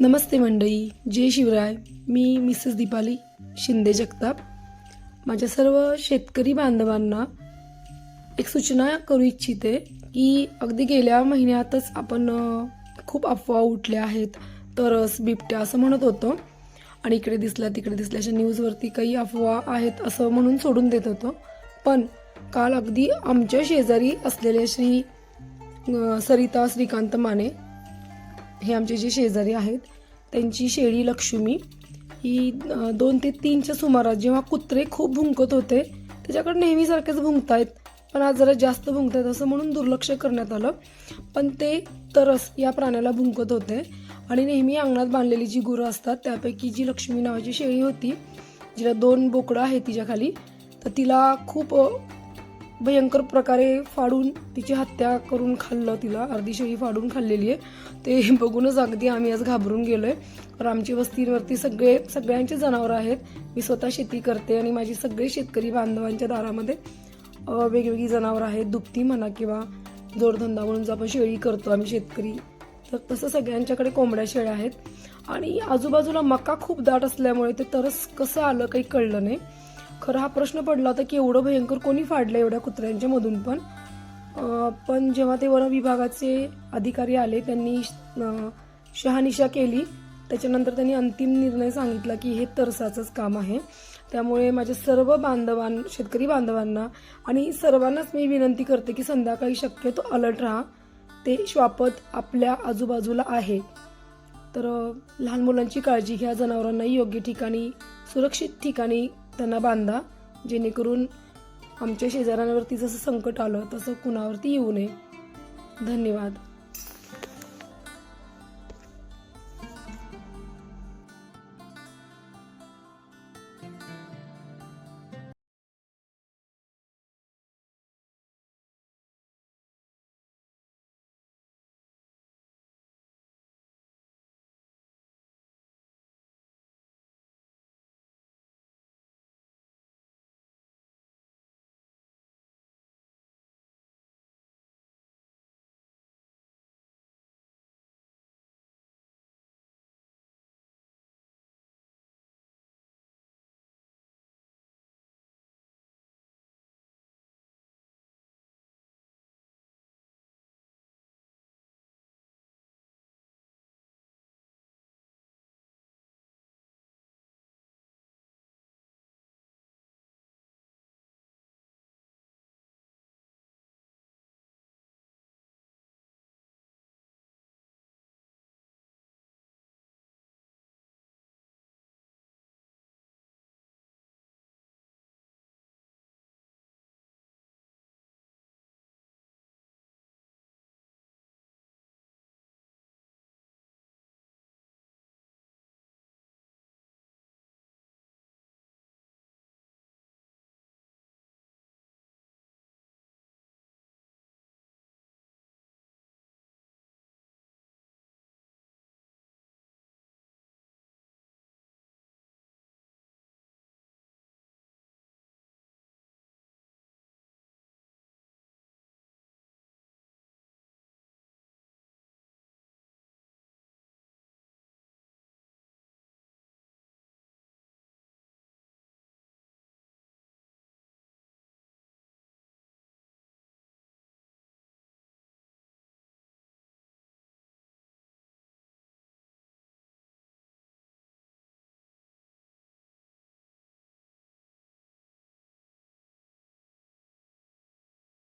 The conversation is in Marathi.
नमस्ते मंडळी, जय शिवराय. मी मिसेस दीपाली शिंदे जगताप. माझ्या सर्व शेतकरी बांधवांना एक सूचना करू इच्छिते की अगदी गेल्या महिन्यातच आपण खूप अफवा उठल्या आहेत. तरस बिबट्या असं म्हणत होतो आणि इकडे दिसला तिकडे दिसल्या अशा न्यूजवरती काही अफवा आहेत असं म्हणून सोडून देत होतो. पण काल अगदी आमच्या शेजारी असलेले श्री सरिता श्रीकांत माने हे आमचे जे शेजारी आहेत त्यांची शेळी लक्ष्मी ही 2 ते 3च्या सुमारास जेव्हा कुत्रे खूप भुंकत होते, त्याच्याकडे नेहमीसारखेच भुंकतायत पण आज जरा जास्त भुंकतायत असं म्हणून दुर्लक्ष करण्यात आलं. पण ते तरस या प्राण्याला भुंकत होते आणि नेहमी अंगणात बांधलेली जी गुरं असतात त्यापैकी जी लक्ष्मी नावाची शेळी होती, जिला 2 बोकडं आहेत तिच्या खाली, तर तिला खूप भयंकर प्रकारे फाडून तिची हत्या करून खाल्लं. तिला अर्धी शेळी फाडून खाल्लेली आहे. ते बघूनच अगदी आम्ही आज घाबरून गेलो आहे. कारण आमची वस्तीवरती सगळ्यांचे जनावरं आहेत. मी स्वतः शेती करते आणि माझी सगळे शेतकरी बांधवांच्या दारामध्ये वेगवेगळी जनावरं आहेत. दुभती म्हणा किंवा जोडधंदा म्हणून जो आपण शेळी करतो आम्ही शेतकरी, तर तसं सगळ्यांच्याकडे कोंबड्या शेळ्या आहेत. आणि आजूबाजूला मका खूप दाट असल्यामुळे ते तरस कसं आलं काही कळलं नाही. खरं हा प्रश्न पडला होता की एवढं भयंकर कोणी फाडलं एवढ्या कुत्र्यांच्या मधून. पण जेव्हा ते वन विभागाचे अधिकारी आले त्यांनी शहानिशा केली, त्याच्यानंतर त्यांनी अंतिम निर्णय सांगितला की हे तरसाचंच काम आहे. त्यामुळे माझ्या सर्व शेतकरी बांधवांना आणि सर्वांनाच मी विनंती करते की संध्याकाळी शक्यतो अलर्ट राहा. ते श्वापद आपल्या आजूबाजूला आहे, तर लहान मुलांची काळजी घ्या. जनावरांनाही योग्य ठिकाणी सुरक्षित ठिकाणी त्यांना बांधा, जेणेकरून आमच्या शेजाऱ्यांवरती जसं संकट आलं तसं कुणावरती येऊ नये. धन्यवाद.